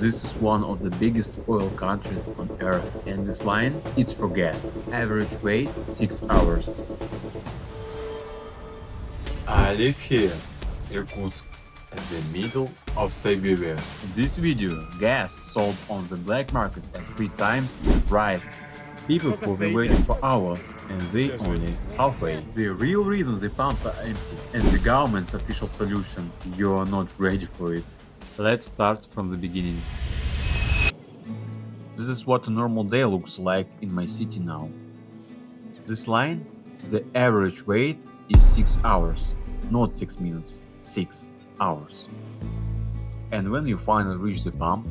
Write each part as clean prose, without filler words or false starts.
This is one of the biggest oil countries on earth, and this line, it's for gas. Average wait 6 hours. I live here, Irkutsk, in the middle of Siberia. In this video, gas sold on the black market at 3 times the price. People who were waiting for hours and they only halfway. The real reason the pumps are empty and the government's official solution, you are not ready for it. Let's start from the beginning. This is what a normal day looks like in my city now. This line, the average wait is 6 hours, not 6 minutes, 6 hours. And when you finally reach the pump,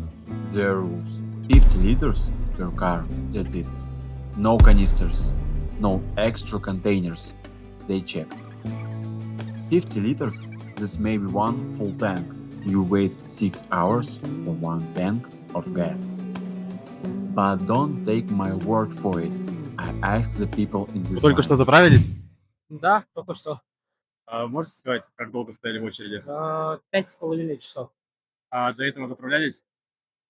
there are rules. 50 liters per car, that's it. No canisters, no extra containers, they check. 50 liters, that's maybe one full tank. You wait 6 hours for one tank of gas. But don't take my word for it. I asked the people in this Только line. что заправились? Да, только что. Можете сказать, как долго стояли в очереди? 5,5 часов. А до этого заправлялись?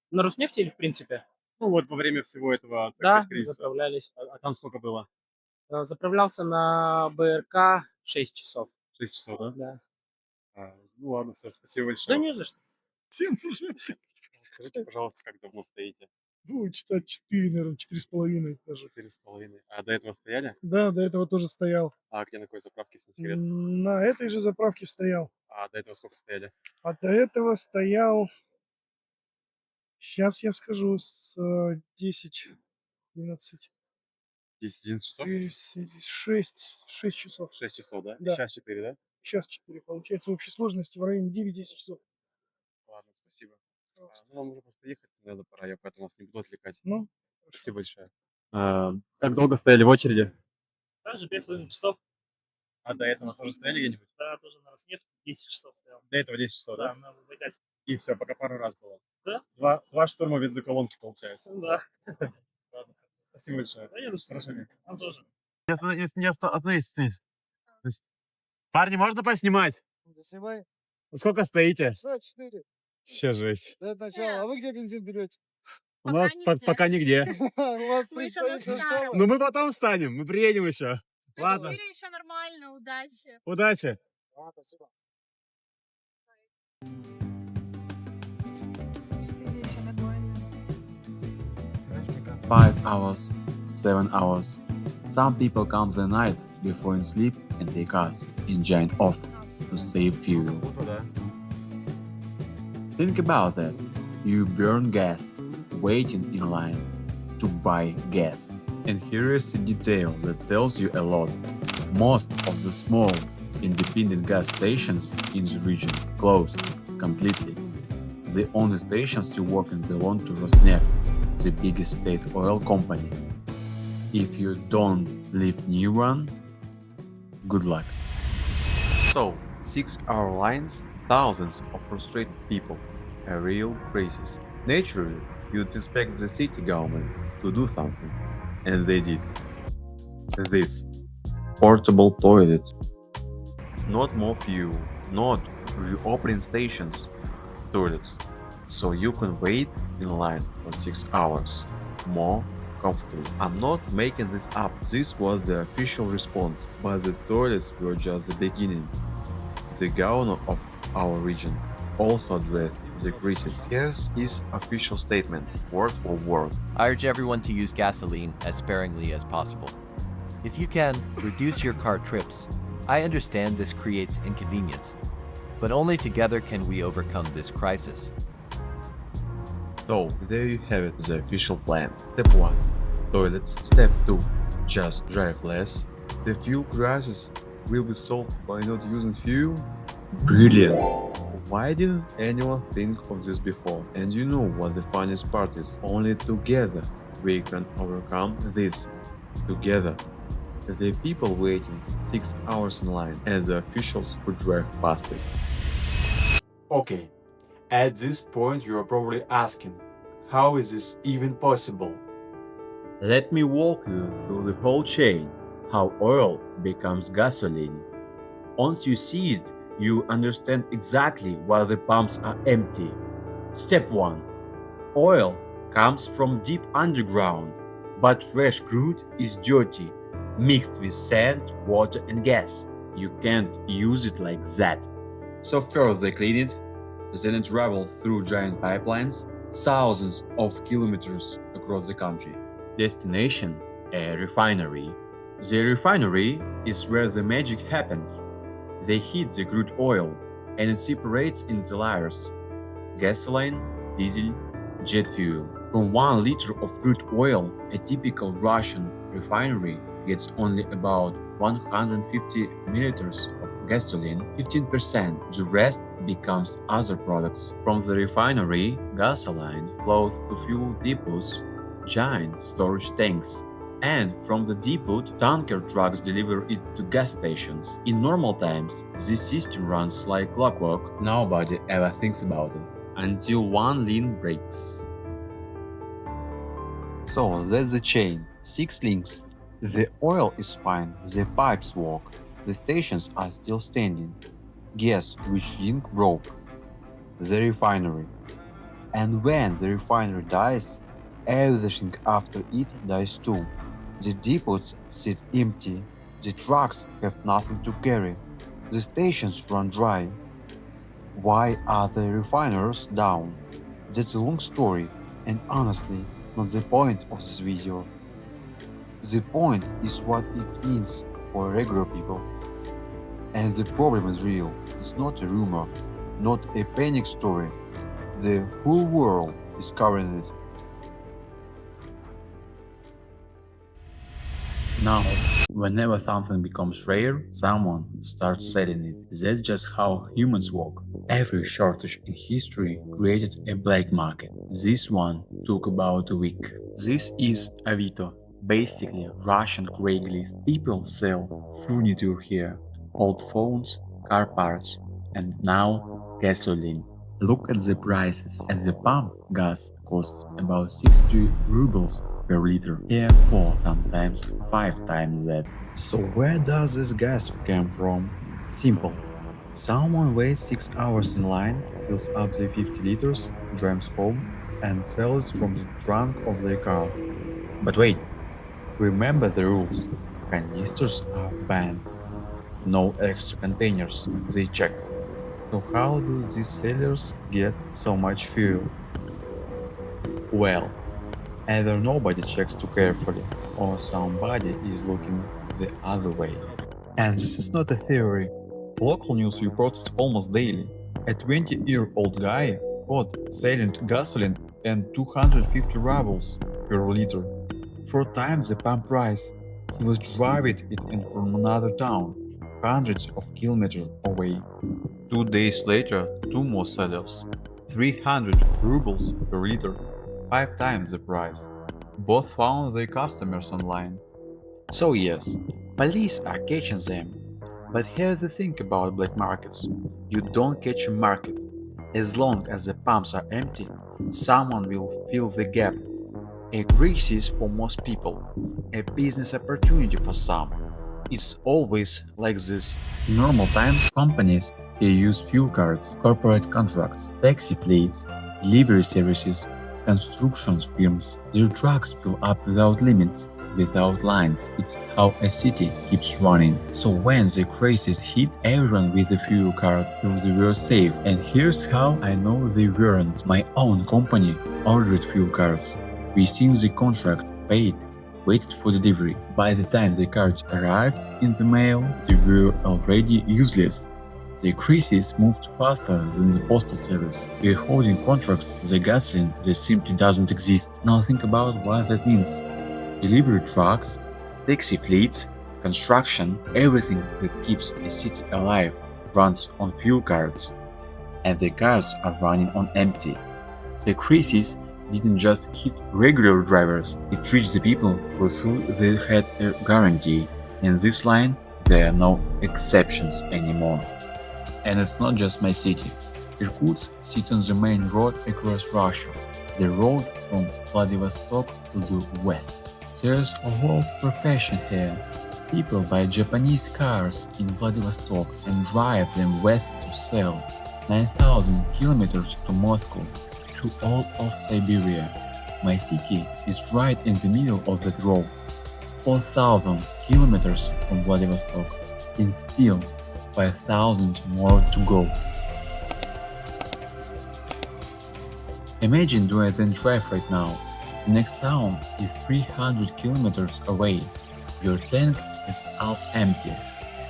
На Роснефти или в принципе? Ну вот во время всего этого, так Да, сказать, кризиса. заправлялись. А там сколько было? Заправлялся на БРК 6 часов. 6 часов, да? Да. Ну ладно, все, спасибо Да большое. не за что. Скажите, пожалуйста, как давно стоите? Ну, часа 4, наверное, 4,5 даже. 4,5. А до этого стояли? Да, до этого тоже стоял. А где на какой заправке, если не секрет? На этой же заправке стоял. А до этого сколько стояли? А до этого стоял, сейчас я скажу, с 10, 11, 10-11 часов? 6 часов. 6 часов, да? Да. Сейчас 4, да? Сейчас 4. Получается, в общей сложности в районе 9-10 часов. Ладно, спасибо. Ну, вам уже просто ехать надо, пора, я поэтому вас не буду отвлекать. Ну, Спасибо большое. Как долго стояли в очереди? Также 5,5 часов. А до этого тоже стояли где-нибудь? Да, тоже на Роснефти 10 часов стоял. До этого 10 часов, да? на ВВГ. И все, пока пару раз было. Да? Два штурма бензоколонки получается. Да. Ладно. Спасибо большое. Да не за что. Хорошо. Нам тоже. Остановись. Парни, можно поснимать? заснимай. Сколько стоите? Часа 4. Вообще жесть. Да, это начало. А вы где бензин берете? У нас пока нигде. У вас Мы еще предстоит на всё. старом. Ну мы потом встанем, мы приедем еще. Ладно, 4 еще нормально, удачи. удачи. Спасибо. 4 еще нормально. 5 hours, 7 hours. Some people come the night before in sleep and take us in giant off to save fuel. Think about that. You burn gas, waiting in line to buy gas. And here is a detail that tells you a lot. Most of the small independent gas stations in the region closed completely. The only stations still working belong to Rosneft, the biggest state oil company. If you don't live near one, good luck. So, 6-hour lines, thousands of frustrated people, a real crisis. Naturally, you'd expect the city government to do something, and they did. This portable toilets, not more fuel, not reopening stations, toilets, so you can wait in line for 6 hours more comfortably. I'm not making this up, this was the official response, but the toilets were just the beginning. The governor of our region also addressed the crisis. Here's his official statement, word for word. I urge everyone to use gasoline as sparingly as possible. If you can, reduce your car trips. I understand this creates inconvenience, but only together can we overcome this crisis. So, there you have it, the official plan. Step 1, toilets. Step 2, just drive less. The fuel crisis will be solved by not using fuel? Brilliant! Why didn't anyone think of this before? And you know what the funniest part is? Only together we can overcome this. Together. The people waiting 6 hours in line and the officials who drive past it. Okay, at this point you are probably asking, how is this even possible? Let me walk you through the whole chain, how oil becomes gasoline. Once you see it, you understand exactly why the pumps are empty. Step 1. Oil comes from deep underground, but fresh crude is dirty, mixed with sand, water, and gas. You can't use it like that. So first they clean it, then it travels through giant pipelines, thousands of kilometers across the country. Destination: a refinery. The refinery is where the magic happens. They heat the crude oil and it separates into layers: gasoline, diesel, jet fuel. From 1 liter of crude oil, a typical Russian refinery gets only about 150 milliliters of gasoline, 15%. The rest becomes other products. From the refinery, gasoline flows to fuel depots, giant storage tanks. And from the depot, tanker trucks deliver it to gas stations. In normal times, this system runs like clockwork. Nobody ever thinks about it until one link breaks. So that's the chain. 6 links. The oil is fine, the pipes work, the stations are still standing. Guess which link broke? The refinery. And when the refinery dies, everything after it dies too. The depots sit empty, the trucks have nothing to carry, the stations run dry. Why are the refiners down? That's a long story, and honestly, not the point of this video. The point is what it means for regular people. And the problem is real. It's not a rumor, not a panic story. The whole world is covering it. Now, whenever something becomes rare, someone starts selling it. That's just how humans work. Every shortage in history created a black market. This one took about a week. This is Avito, basically Russian Craigslist. People sell furniture here, old phones, car parts, and now gasoline. Look at the prices. At the pump, gas costs about 60 rubles per liter. Here 4, sometimes 5 times that. So where does this gas come from? Simple. Someone waits 6 hours in line, fills up the 50 liters, drives home, and sells from the trunk of their car. But wait, remember the rules. Canisters are banned. No extra containers, they check. So how do these sellers get so much fuel? Well, either nobody checks too carefully, or somebody is looking the other way. And this is not a theory. Local news reports it almost daily. A 20-year-old guy caught selling gasoline at 250 rubles per liter, 4 times the pump price. He was driving it in from another town, hundreds of kilometers away. 2 days later, 2 more sellers, 300 rubles per liter, 5 times the price. Both found their customers online. So yes, police are catching them. But here's the thing about black markets. You don't catch a market. As long as the pumps are empty, someone will fill the gap. A crisis for most people, a business opportunity for some. It's always like this. In normal times, companies use fuel cards, corporate contracts, taxi fleets, delivery services, construction firms. Their trucks fill up without limits, without lines. It's how a city keeps running. So when the crisis hit, everyone with a fuel card thought they were safe. And here's how I know they weren't. My own company ordered fuel cards. We signed the contract, paid, waited for delivery. By the time the cards arrived in the mail, they were already useless. The crisis moved faster than the postal service. We're holding contracts, the gasoline that simply doesn't exist. Now think about what that means. Delivery trucks, taxi fleets, construction, everything that keeps a city alive runs on fuel cards. And the cars are running on empty. The crisis didn't just hit regular drivers, it reached the people who thought they had a guarantee. In this line, there are no exceptions anymore. And it's not just my city. Irkutsk sits on the main road across Russia, the road from Vladivostok to the west. There's a whole profession here. People buy Japanese cars in Vladivostok and drive them west to sell. 9,000 kilometers to Moscow. to all of Siberia. My city is right in the middle of that row, 4,000 kilometers from Vladivostok, and still 5,000 more to go. Imagine do I then drive right now. The next town is 300 kilometers away. Your tank is half empty,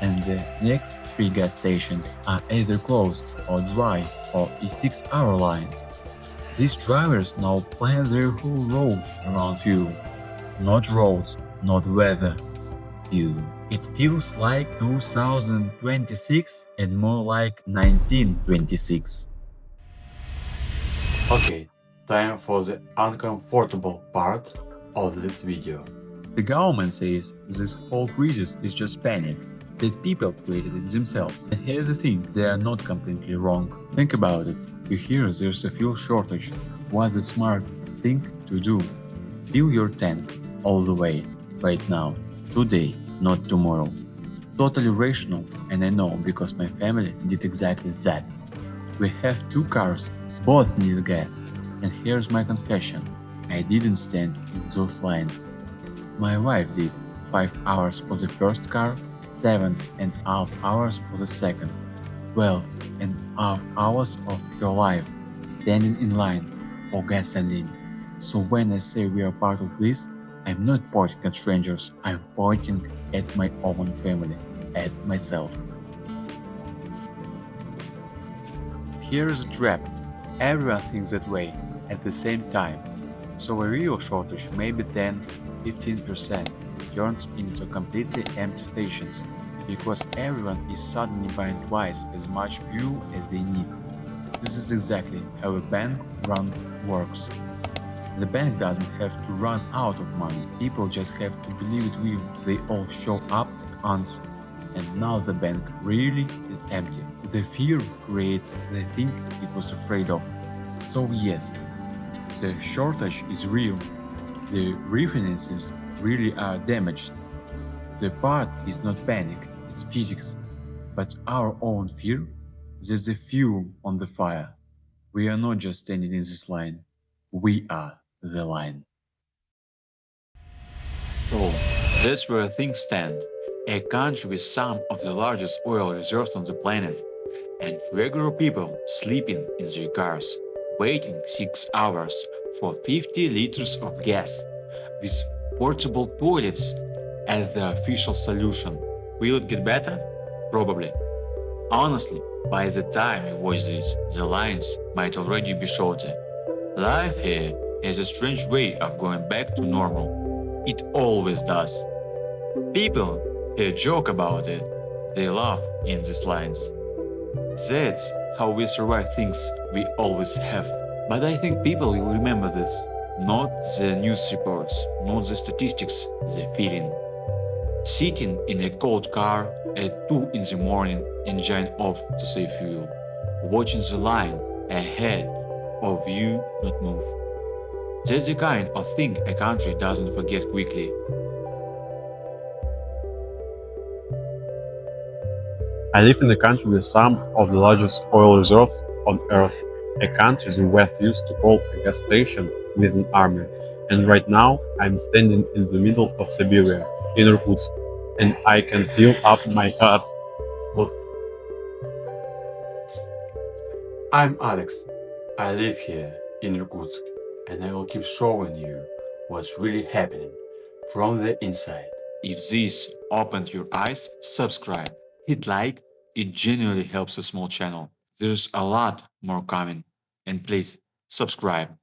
and the next 3 gas stations are either closed or dry or a 6-hour line. These drivers now plan their whole road around fuel. Not roads, not weather. Fuel. It feels like 2026 and more like 1926. Okay, time for the uncomfortable part of this video. The government says this whole crisis is just panic, that people created it themselves. And here's the thing, they are not completely wrong. Think about it. You hear there's a fuel shortage. What's the smart thing to do? Fill your tank all the way, right now, today, not tomorrow. Totally rational, and I know because my family did exactly that. We have 2 cars, both needed gas. And here's my confession, I didn't stand in those lines. My wife did 5 hours for the first car, 7.5 hours for the second, 12.5 hours of her life standing in line for gasoline. So when I say we are part of this, I'm not pointing at strangers, I'm pointing at my own family, at myself. Here is a trap. Everyone thinks that way at the same time. So a real shortage, maybe 10-15%, turns into completely empty stations, because everyone is suddenly buying twice as much fuel as they need. This is exactly how a bank run works. The bank doesn't have to run out of money, people just have to believe it will. They all show up at once, and now the bank really is empty. The fear creates the thing it was afraid of. So yes, the shortage is real. The refinances really are damaged. The part is not panic, it's physics. But our own fear, that's the fuel on the fire. We are not just standing in this line, we are the line. So, that's where things stand. A country with some of the largest oil reserves on the planet, and regular people sleeping in their cars, waiting 6 hours for 50 liters of gas, with portable toilets as the official solution. Will it get better? Probably. Honestly, by the time you watch this, the lines might already be shorter. Life here has a strange way of going back to normal. It always does. People here joke about it. They laugh in these lines. That's how we survive things we always have. But I think people will remember this. Not the news reports, not the statistics, the feeling. Sitting in a cold car at 2 in the morning, engine off to save fuel. Watching the line ahead of you not move. That's the kind of thing a country doesn't forget quickly. I live in a country with some of the largest oil reserves on Earth, a country the West used to call a gas station with an army. And right now, I'm standing in the middle of Siberia, in Irkutsk, and I can fill up my car. I'm Alex. I live here in Irkutsk, and I will keep showing you what's really happening from the inside. If this opened your eyes, subscribe, hit like, it genuinely helps a small channel. There's a lot more coming, and please subscribe.